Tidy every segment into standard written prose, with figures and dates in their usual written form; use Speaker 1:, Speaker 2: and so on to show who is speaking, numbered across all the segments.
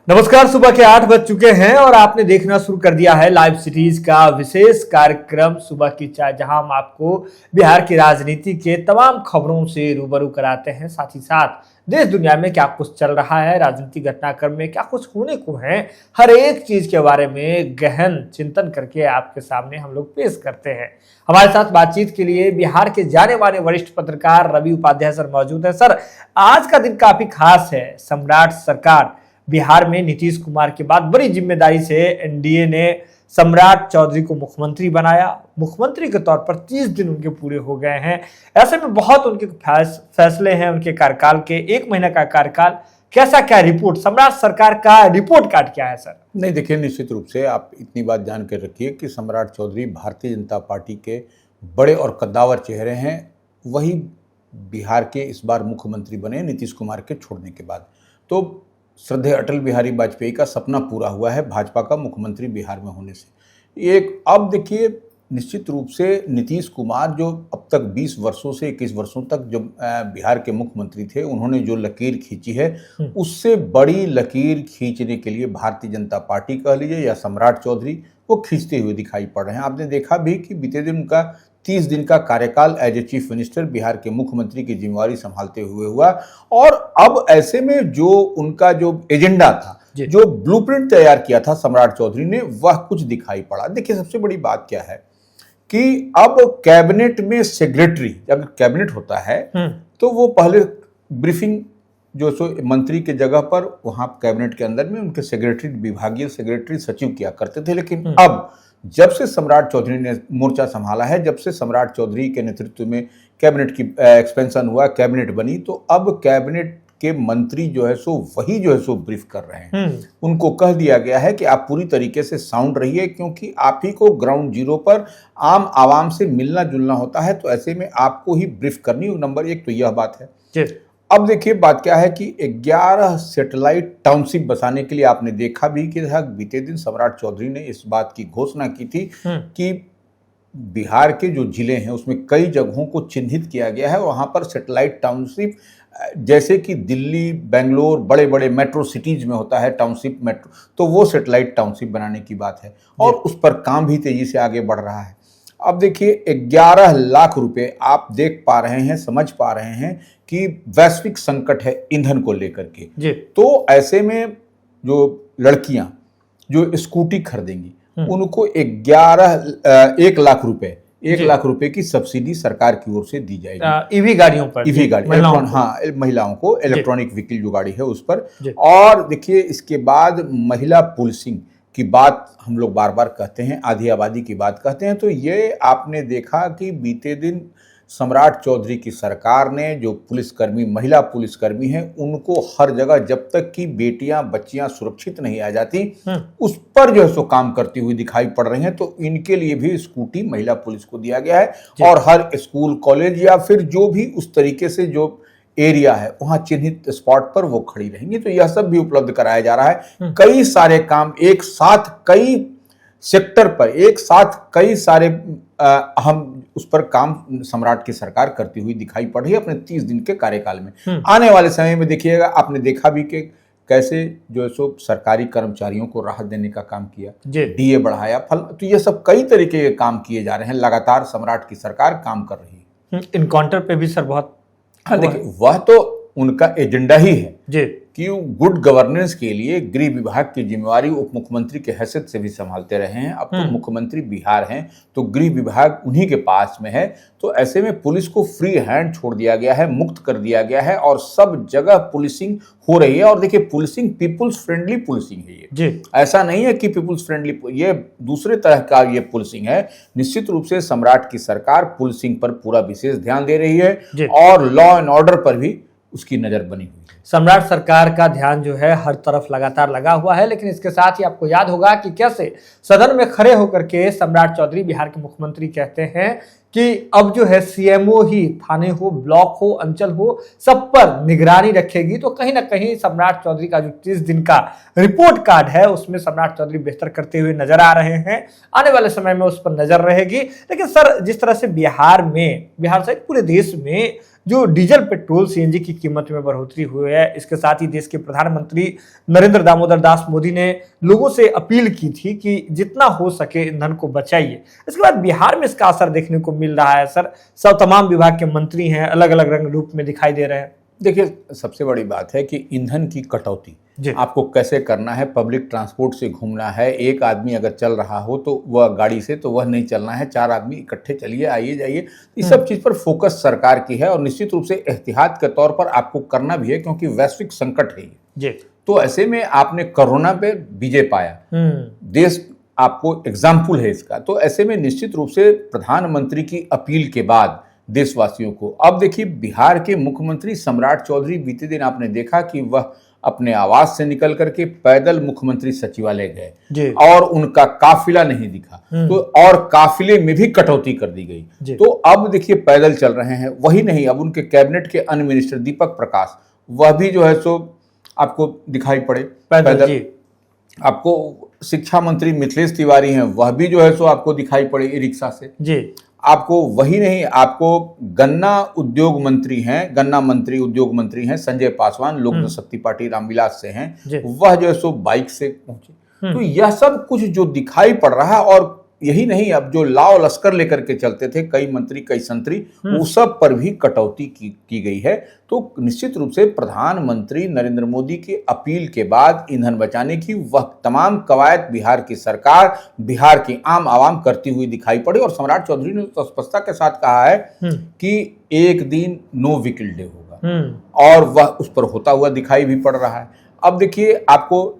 Speaker 1: नमस्कार। सुबह के 8 बज चुके हैं और आपने देखना शुरू कर दिया है लाइव सिटीज का विशेष कार्यक्रम सुबह की चाय, जहां हम आपको बिहार की राजनीति के तमाम खबरों से रूबरू कराते हैं। साथ ही साथ देश दुनिया में क्या कुछ चल रहा है, राजनीतिक घटनाक्रम में क्या कुछ होने को है, हर एक चीज के बारे में गहन चिंतन करके आपके सामने हम लोग पेश करते हैं। हमारे साथ बातचीत के लिए बिहार के जाने माने वरिष्ठ पत्रकार रवि उपाध्याय सर मौजूद है। सर, आज का दिन काफी खास है। सम्राट सरकार बिहार में नीतीश कुमार के बाद बड़ी जिम्मेदारी से एनडीए ने सम्राट चौधरी को मुख्यमंत्री बनाया। मुख्यमंत्री के तौर पर 30 दिन उनके पूरे हो गए हैं। ऐसे में बहुत उनके फैसले हैं उनके कार्यकाल के, 1 महीने का कार्यकाल। कैसा क्या रिपोर्ट, सम्राट सरकार का रिपोर्ट कार्ड क्या है सर?
Speaker 2: नहीं, देखिए, निश्चित रूप से आप इतनी बात जान कर रखिए कि सम्राट चौधरी भारतीय जनता पार्टी के बड़े और कद्दावर चेहरे हैं। वही बिहार के इस बार मुख्यमंत्री बने नीतीश कुमार के छोड़ने के बाद। तो श्रद्धेय अटल बिहारी वाजपेयी का सपना पूरा हुआ है भाजपा का मुख्यमंत्री बिहार में होने से। अब देखिए, निश्चित रूप से नीतीश कुमार जो अब तक 20 वर्षों से 21 वर्षों तक जो बिहार के मुख्यमंत्री थे, उन्होंने जो लकीर खींची है, उससे बड़ी लकीर खींचने के लिए भारतीय जनता पार्टी कह लीजिए या सम्राट चौधरी वो खींचते हुए दिखाई पड़ रहे हैं। आपने देखा भी कि बीते दिन उनका 30 दिन का कार्यकाल as a chief minister Bihar के मुख्यमंत्री की जिम्मेवारी संभालते हुए हुआ। और अब ऐसे में जो उनका जो एजेंडा था, जो ब्लूप्रिंट तैयार किया था सम्राट चौधरी ने, वह कुछ दिखाई पड़ा। देखिए, सबसे बड़ी बात क्या है कि अब कैबिनेट में सेक्रेटरी, जब कैबिनेट होता है तो वो पहले ब्रीफिंग जो सो मंत्री के जगह पर वहां कैबिनेट के अंदर में उनके सेक्रेटरी, विभागीय सेक्रेटरी, सचिव किया करते थे। लेकिन अब जब से सम्राट चौधरी ने मोर्चा संभाला है, जब से सम्राट चौधरी के नेतृत्व में कैबिनेट की एक्सपेंशन हुआ, कैबिनेट बनी, तो अब कैबिनेट के मंत्री जो है सो वही जो है सो ब्रीफ कर रहे हैं। उनको कह दिया गया है कि आप पूरी तरीके से साउंड रहिए, क्योंकि आप ही को ग्राउंड जीरो पर आम आवाम से मिलना जुलना होता है। तो ऐसे में आपको ही ब्रीफ करनी, नंबर 1 तो यह बात है। अब देखिए, बात क्या है कि 11 सैटेलाइट टाउनशिप बसाने के लिए आपने देखा भी कि बीते दिन सम्राट चौधरी ने इस बात की घोषणा की थी कि बिहार के जो जिले हैं उसमें कई जगहों को चिन्हित किया गया है, वहां पर सैटेलाइट टाउनशिप, जैसे कि दिल्ली, बेंगलोर, बड़े बड़े मेट्रो सिटीज में होता है टाउनशिप मेट्रो, तो वो सैटेलाइट टाउनशिप बनाने की बात है और उस पर काम भी तेजी से आगे बढ़ रहा है। अब देखिए, 11 लाख रुपए आप देख पा रहे हैं, समझ पा रहे हैं कि वैश्विक संकट है ईंधन को लेकर के। तो ऐसे में जो लड़कियां जो स्कूटी खरीदेंगी उनको 1 लाख रुपए, 1 लाख रुपए की सब्सिडी सरकार की ओर से दी जाएगी।
Speaker 1: ईवी गाड़ियों पर,
Speaker 2: ईवी गाड़ी, महिलाओं को इलेक्ट्रॉनिक व्हीकल जो गाड़ी है उस पर। और देखिए, इसके बाद महिला पुलिसिंग की बात हम लोग बार बार कहते हैं, आधी आबादी की बात कहते हैं। तो ये आपने देखा कि बीते दिन सम्राट चौधरी की सरकार ने जो पुलिसकर्मी, महिला पुलिसकर्मी हैं, उनको हर जगह जब तक कि बेटियां बच्चियां सुरक्षित नहीं आ जाती, उस पर जो है सो काम करती हुई दिखाई पड़ रही हैं। तो इनके लिए भी स्कूटी महिला पुलिस को दिया गया है और हर स्कूल, कॉलेज या फिर जो भी उस तरीके से जो एरिया है वहां चिन्हित स्पॉट पर वो खड़ी रहेंगी। तो यह सब भी उपलब्ध कराया जा रहा है। कई सारे काम एक साथ, कई सेक्टर पर एक साथ कई सारे अहम उस पर काम सम्राट की सरकार करती हुई दिखाई पड़ रही है अपने 30 दिन के कार्यकाल में। आने वाले समय में देखिएगा, आपने देखा भी कि कैसे जो है सो सरकारी कर्मचारियों को राहत देने का काम किया, डीए बढ़ाया, तो ये सब कई तरीके के काम किए जा रहे हैं। लगातार सम्राट की सरकार काम कर रही है।
Speaker 1: इनकाउंटर पे भी सर बहुत,
Speaker 2: हाँ देखिए, वह तो उनका एजेंडा ही है कि गुड गवर्नेंस के लिए गृह विभाग की जिम्मेवारी उप मुख्यमंत्री के हैसियत से भी संभालते रहे हैं। अब तो मुख्यमंत्री बिहार हैं तो गृह विभाग उन्हीं के पास में है। तो ऐसे में पुलिस को फ्री हैंड छोड़ दिया गया है, मुक्त कर दिया गया है और सब जगह पुलिसिंग हो रही है। और देखिए, पुलिसिंग पीपुल्स फ्रेंडली पुलिसिंग है ये, ऐसा नहीं है कि पीपुल्स फ्रेंडली, ये दूसरे तरह का ये पुलिसिंग है। निश्चित रूप से सम्राट की सरकार पुलिसिंग पर पूरा विशेष ध्यान दे रही है और लॉ एंड ऑर्डर पर भी उसकी नजर बनी हुई है।
Speaker 1: सम्राट सरकार का ध्यान जो है हर तरफ लगातार लगा हुआ है। लेकिन इसके साथ ही आपको याद होगा कि कैसे सदन में खड़े होकर के सम्राट चौधरी बिहार के मुख्यमंत्री कहते हैं कि अब जो है सीएमओ ही थाने हो, ब्लॉक हो, अंचल हो, सब पर निगरानी रखेगी। तो कहीं ना कहीं सम्राट चौधरी का जो 30 दिन का रिपोर्ट कार्ड है उसमें सम्राट चौधरी बेहतर करते हुए नजर आ रहे हैं। आने वाले समय में उस पर नजर रहेगी। लेकिन सर, जिस तरह से बिहार सहित पूरे देश में जो डीजल पेट्रोल सीएनजी की कीमत में बढ़ोतरी हुई है, इसके साथ ही देश के प्रधानमंत्री नरेंद्र दामोदर दास मोदी ने लोगों से अपील की थी कि जितना हो सके ईंधन को बचाइए। इसके बाद बिहार में इसका असर देखने को मिल रहा है सर। सब तमाम विभाग के मंत्री हैं, अलग अलग रंग रूप में दिखाई दे रहे हैं।
Speaker 2: देखिए, सबसे बड़ी बात है कि ईंधन की कटौती आपको कैसे करना है। पब्लिक ट्रांसपोर्ट से घूमना है, एक आदमी अगर चल रहा हो तो वह गाड़ी से, तो वह नहीं चलना है, 4 आदमी इकट्ठे चलिए, आइए जाइए। इस सब चीज़ पर फोकस सरकार की है और निश्चित रूप से एहतियात के तौर पर आपको करना भी है, क्योंकि वैश्विक संकट है ये। तो ऐसे में आपने कोरोना पे विजय पाया, देश आपको एग्जाम्पल है इसका। तो ऐसे में निश्चित रूप से प्रधानमंत्री की अपील के बाद देशवासियों को, अब देखिए बिहार के मुख्यमंत्री सम्राट चौधरी, बीते दिन आपने देखा कि वह अपने आवास से निकल करके पैदल मुख्यमंत्री सचिवालय गए और उनका काफिला नहीं दिखा, तो और काफिले में भी कटौती कर दी गई। तो अब देखिए पैदल चल रहे हैं। वही नहीं, अब उनके कैबिनेट के अन्य मिनिस्टर दीपक प्रकाश, वह भी जो है सो आपको दिखाई पड़े पैदल। आपको शिक्षा मंत्री मिथिलेश तिवारी हैं, वह भी जो है सो आपको दिखाई पड़े रिक्शा से। आपको वही नहीं, आपको गन्ना मंत्री उद्योग मंत्री हैं संजय पासवान, लोक जनशक्ति पार्टी रामविलास से हैं, वह जो है सो बाइक से पहुंचे। तो यह सब कुछ जो दिखाई पड़ रहा है, और यही नहीं, अब जो लाव लश्कर लेकर के चलते थे कई मंत्री कई संतरी, वो सब पर भी कटौती की गई है। तो निश्चित रूप से प्रधानमंत्री नरेंद्र मोदी की अपील के बाद ईंधन बचाने की वह तमाम कवायद बिहार की सरकार, बिहार की आम आवाम करती हुई दिखाई पड़ी। और सम्राट चौधरी ने तो स्पष्टता के साथ कहा है कि एक दिन नो व्हीकल डे होगा, और वह उस पर होता हुआ दिखाई भी पड़ रहा है। अब देखिए, आपको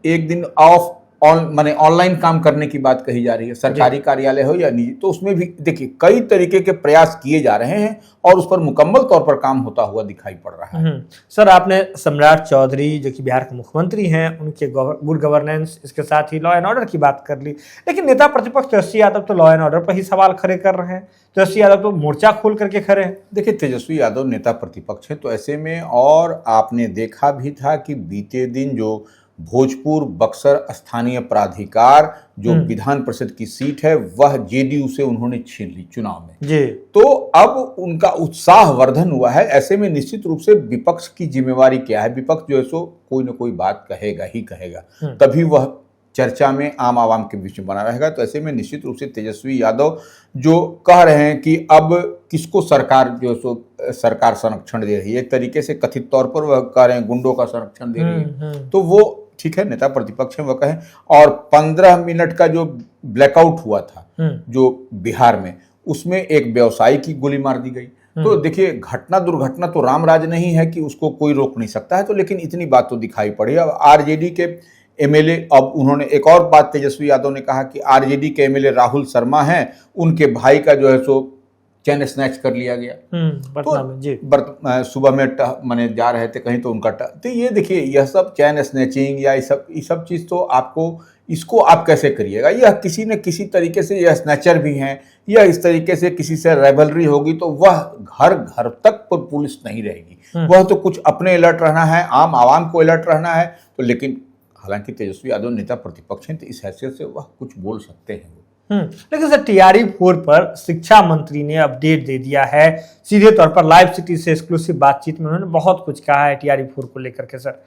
Speaker 2: एक दिन ऑफ माने ऑनलाइन काम करने की बात कही जा रही है, सरकारी कार्यालय हो या निजी, तो उसमें भी देखिए कई तरीके के प्रयास किए जा रहे हैं और उस पर मुकम्मल तौर पर काम होता हुआ दिखाई पड़ रहा है।
Speaker 1: सर, आपने सम्राट चौधरी जो कि बिहार के मुख्यमंत्री हैं, उनके गुड गवर्नेंस, इसके साथ ही लॉ एंड ऑर्डर की बात कर ली। लेकिन नेता प्रतिपक्ष तेजस्वी यादव तो लॉ एंड ऑर्डर पर ही सवाल खड़े कर रहे हैं। तेजस्वी यादव तो मोर्चा खोल करके खड़े हैं।
Speaker 2: देखिए, तेजस्वी यादव नेता प्रतिपक्ष है, तो ऐसे में, और आपने देखा भी था कि बीते दिन जो भोजपुर बक्सर स्थानीय प्राधिकार जो विधान परिषद की सीट है, वह जेडीयू से उन्होंने छीन ली चुनाव में। तो अब उनका उत्साह वर्धन हुआ है। ऐसे में निश्चित रूप से विपक्ष की जिम्मेवारी क्या है, विपक्ष जो है सो कोई ना कोई बात कहेगा ही कहेगा, तभी वह चर्चा में आम आवाम के बीच में बना रहेगा। तो ऐसे में निश्चित रूप से तेजस्वी यादव जो कह रहे हैं कि अब किसको सरकार जो सो सरकार संरक्षण दे रही है, एक तरीके से कथित तौर पर वह कह रहे हैं गुंडों का संरक्षण दे रही है, तो वो ठीक है, नेता प्रतिपक्ष है, वह कहें। और 15 मिनट का जो ब्लैकआउट हुआ था जो बिहार में, उसमें एक व्यवसायी की गोली मार दी गई। तो देखिए, घटना दुर्घटना तो रामराज नहीं है कि उसको कोई रोक नहीं सकता है, तो लेकिन इतनी बात तो दिखाई पड़ी। अब आरजेडी के एमएलए, अब उन्होंने एक और बात तेजस्वी यादव ने कहा कि आरजेडी के एमएलए राहुल शर्मा हैं, उनके भाई का जो है सो चैन स्नैच कर लिया गया। तो सुबह में मैंने जा रहे थे कहीं, तो उनका तो ये देखिए, यह सब चैन स्नैचिंग या ये सब चीज़, तो आपको इसको आप कैसे करिएगा। यह किसी न किसी तरीके से, यह स्नैचर भी हैं, या इस तरीके से किसी से राइवलरी होगी, तो वह घर घर तक पर पुलिस नहीं रहेगी। वह तो कुछ अपने अलर्ट रहना है, आम आवाम को अलर्ट रहना है। तो लेकिन हालांकि तेजस्वी यादव नेता प्रतिपक्ष हैं, तो इस हैसियत से वह कुछ बोल सकते हैं।
Speaker 1: लेकिन सर, TRE4 पर शिक्षा मंत्री ने अपडेट दे दिया है। सीधे तौर पर लाइव सिटी से एक्सक्लूसिव बातचीत में उन्होंने बहुत कुछ कहा है TRE4 को लेकर के। सर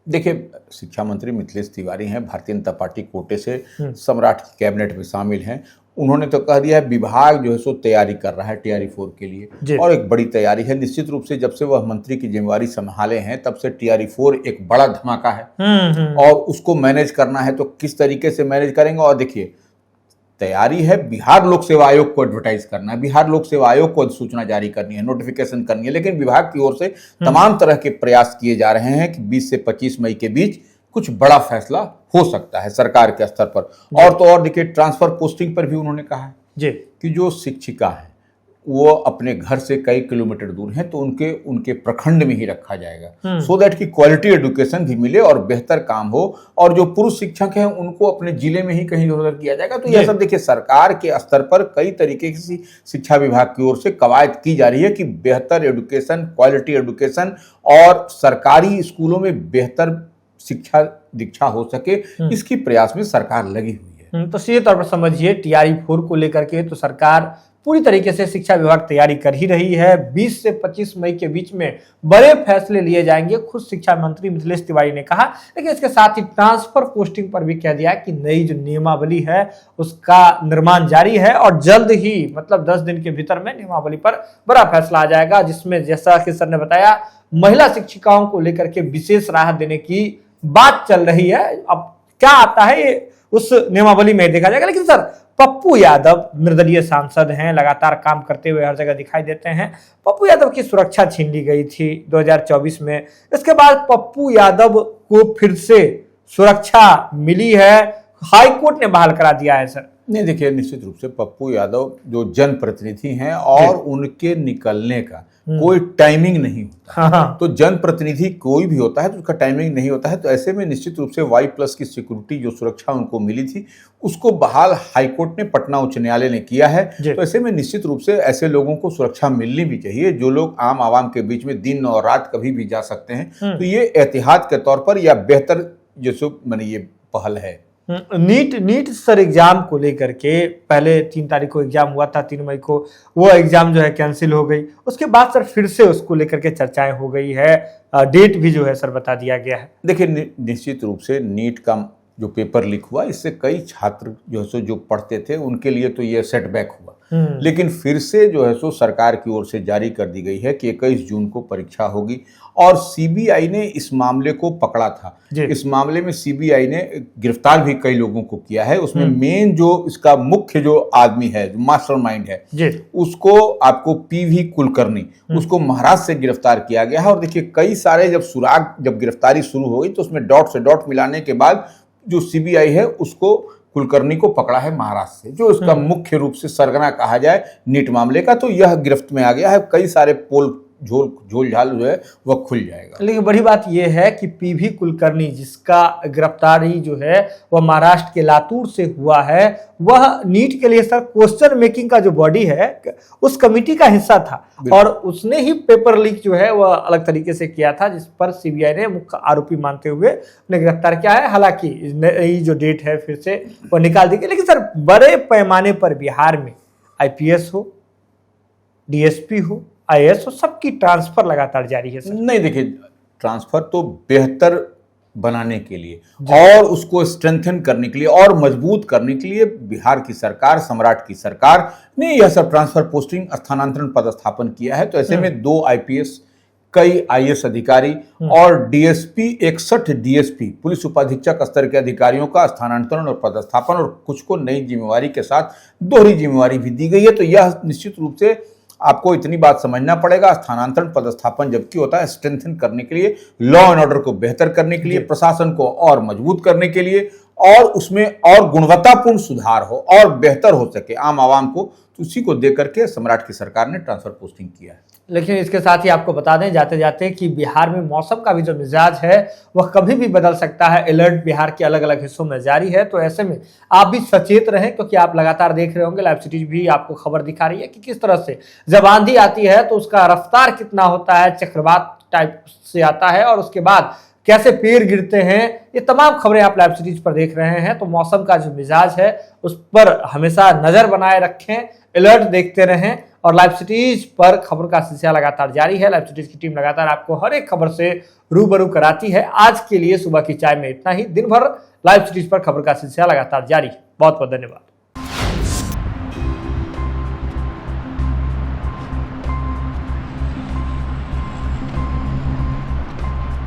Speaker 2: देखिए, शिक्षा मंत्री मिथिलेश तिवारी हैं, भारतीय जनता पार्टी कोटे से सम्राट की कैबिनेट में शामिल हैं। उन्होंने तो कह दिया है विभाग जो है सो तैयारी कर रहा है TRE4 के लिए, और एक बड़ी तैयारी है। निश्चित रूप से जब से वह मंत्री की जिम्मेवारी संभाले हैं, तब से TRE4 एक बड़ा धमाका है, और उसको मैनेज करना है। तो किस तरीके से मैनेज करेंगे, और देखिए तैयारी है, बिहार लोक सेवा आयोग को एडवर्टाइज करना है, बिहार लोक सेवा आयोग को सूचना जारी करनी है, नोटिफिकेशन करनी है। लेकिन विभाग की ओर से तमाम तरह के प्रयास किए जा रहे हैं कि 20 से 25 मई के बीच कुछ बड़ा फैसला हो सकता है सरकार के स्तर पर। और तो और देखिए, ट्रांसफर पोस्टिंग पर भी उन्होंने कहा है कि जो शिक्षिका है, वो अपने घर से कई किलोमीटर दूर हैं, तो उनके प्रखंड में ही रखा जाएगा, सो दैट कि क्वालिटी एजुकेशन भी मिले और बेहतर काम हो, और जो पुरुष शिक्षक हैं उनको अपने जिले में ही कहीं इधर किया जाएगा। तो यह सब देखिए सरकार के स्तर पर कई तरीके की शिक्षा विभाग की ओर से कवायद की जा रही है कि बेहतर एजुकेशन, क्वालिटी एजुकेशन और सरकारी स्कूलों में बेहतर शिक्षा दीक्षा हो सके, इसकी प्रयास में सरकार लगी हुई है।
Speaker 1: तो सीधे तौर पर समझिए TRE 4 को लेकर के तो सरकार पूरी तरीके से शिक्षा विभाग तैयारी कर ही रही है। 20 से 25 मई के बीच में बड़े फैसले लिए जाएंगे, खुद शिक्षा मंत्री मिथिलेश तिवारी ने कहा। लेकिन इसके साथ ही ट्रांसफर पोस्टिंग पर भी कह दिया कि नई जो नियमावली है उसका निर्माण जारी है और जल्द ही मतलब 10 दिन के भीतर में नियमावली पर बड़ा फैसला आ जाएगा, जिसमें जैसा कि सर ने बताया महिला शिक्षिकाओं को लेकर के विशेष राहत देने की बात चल रही है। अब क्या आता है ये उस नियमावली में देखा जाएगा। लेकिन सर पप्पू यादव निर्दलीय सांसद हैं, लगातार काम करते हुए हर जगह दिखाई देते हैं। पप्पू यादव की सुरक्षा छीन ली गई थी 2024 में, इसके बाद पप्पू यादव को फिर से सुरक्षा मिली है, हाईकोर्ट ने बहाल करा दिया है। सर
Speaker 2: नहीं देखिए, निश्चित रूप से पप्पू यादव जो जनप्रतिनिधि हैं और उनके निकलने का कोई टाइमिंग नहीं होता।
Speaker 1: हाँ।
Speaker 2: तो जनप्रतिनिधि कोई भी होता है तो उसका टाइमिंग नहीं होता है। तो ऐसे में निश्चित रूप से Y+ की सिक्योरिटी जो सुरक्षा उनको मिली थी उसको बहाल हाईकोर्ट ने, पटना उच्च न्यायालय ने किया है। तो ऐसे में निश्चित रूप से ऐसे लोगों को सुरक्षा मिलनी भी चाहिए जो लोग आम आवाम के बीच में दिन और रात कभी भी जा सकते हैं। तो ये एहतियात के तौर पर या बेहतर जैसे मैंने ये पहल है।
Speaker 1: नीट सर एग्जाम को लेकर के पहले 3 तारीख को एग्जाम हुआ था, 3 मई को वो एग्जाम जो है कैंसिल हो गई। उसके बाद सर फिर से उसको लेकर के चर्चाएं हो गई है, डेट भी जो है सर बता दिया गया है।
Speaker 2: देखिए निश्चित रूप से नीट का जो पेपर लीक हुआ इससे कई छात्र जो पढ़ते थे उनके लिए तो ये सेटबैक हुआ। लेकिन फिर से जो है सो सरकार की ओर से जारी कर दी गई है कि 21 जून को परीक्षा होगी और सीबीआई ने इस मामले को पकड़ा था। इस मामले में सीबीआई ने गिरफ्तार भी कई लोगों को किया है। उसमें मेन जो इसका मुख्य जो आदमी है, जो मास्टरमाइंड है, उसको आपको PV कुलकर्णी, उसको महाराष्ट्र से गिरफ्तार किया गया है। और देखिए कई सारे जब गिरफ्तारी शुरू हो गई तो उसमें डॉट से डॉट मिलाने के बाद जो सीबीआई है उसको कुलकर्णी को पकड़ा है महाराष्ट्र से, जो इसका मुख्य रूप से सरगना कहा जाए नीट मामले का। तो यह गिरफ्त में आ गया है। कई सारे पोल झोल झाल जो है वह खुल जाएगा।
Speaker 1: लेकिन बड़ी बात यह है कि PV कुलकर्णी जिसका गिरफ्तारी जो है वह महाराष्ट्र के लातूर से हुआ है, वह नीट के लिए सर क्वेश्चन मेकिंग का जो बॉडी है उस कमेटी का हिस्सा था और उसने ही पेपर लीक जो है वह अलग तरीके से किया था, जिस पर सीबीआई ने मुख्य आरोपी मानते हुए उन्हें गिरफ्तार किया है। हालांकि नई जो डेट है फिर से वह निकाल दी गई। लेकिन सर बड़े पैमाने पर बिहार में IPS हो, DSP हो, IAS हो, सबकी ट्रांसफर लगातार जारी है। सर
Speaker 2: नहीं देखिए, ट्रांसफर तो बेहतर बनाने के लिए और उसको स्ट्रेंथन करने के लिए और मजबूत करने के लिए बिहार की सरकार, सम्राट की सरकार ने यह सब ट्रांसफर पोस्टिंग, स्थानांतरण, पदस्थापन किया है। तो ऐसे में 2 IPS, कई IAS अधिकारी और DSP, 61 DSP पुलिस उपाधीक्षक स्तर के अधिकारियों का स्थानांतरण और पदस्थापन और कुछ को नई जिम्मेवारी के साथ दोहरी जिम्मेवारी भी दी गई है। तो यह निश्चित रूप से आपको इतनी बात समझना पड़ेगा, स्थानांतरण पदस्थापन जबकि होता है स्ट्रेंथन करने के लिए, लॉ एंड ऑर्डर को बेहतर करने के लिए, प्रशासन को और मजबूत करने के लिए और उसमें और गुणवत्तापूर्ण सुधार हो और बेहतर हो सके आम आवाम को, तो उसी को देकर के सम्राट की सरकार ने ट्रांसफर पोस्टिंग किया है।
Speaker 1: लेकिन इसके साथ ही आपको बता दें जाते जाते कि बिहार में मौसम का भी जो मिजाज है वह कभी भी बदल सकता है। अलर्ट बिहार के अलग अलग हिस्सों में जारी है। तो ऐसे में आप भी सचेत रहें, क्योंकि आप लगातार देख रहे होंगे लाइव सिटीज भी आपको खबर दिखा रही है कि किस तरह से जब आंधी आती है तो उसका रफ्तार कितना होता है, चक्रवात टाइप से आता है और उसके बाद कैसे पेड़ गिरते हैं। ये तमाम खबरें आप लाइव सिटीज पर देख रहे हैं। तो मौसम का जो मिजाज है उस पर हमेशा नजर बनाए रखें, अलर्ट देखते रहें और लाइव सिटीज पर खबर का सिलसिला लगातार जारी है। लाइव सिटीज की टीम लगातार आपको हर एक खबर से रूबरू कराती है। आज के लिए सुबह की चाय में इतना ही। दिन भर लाइव सिटीज पर खबर का सिलसिला लगातार जारी है। बहुत बहुत धन्यवाद।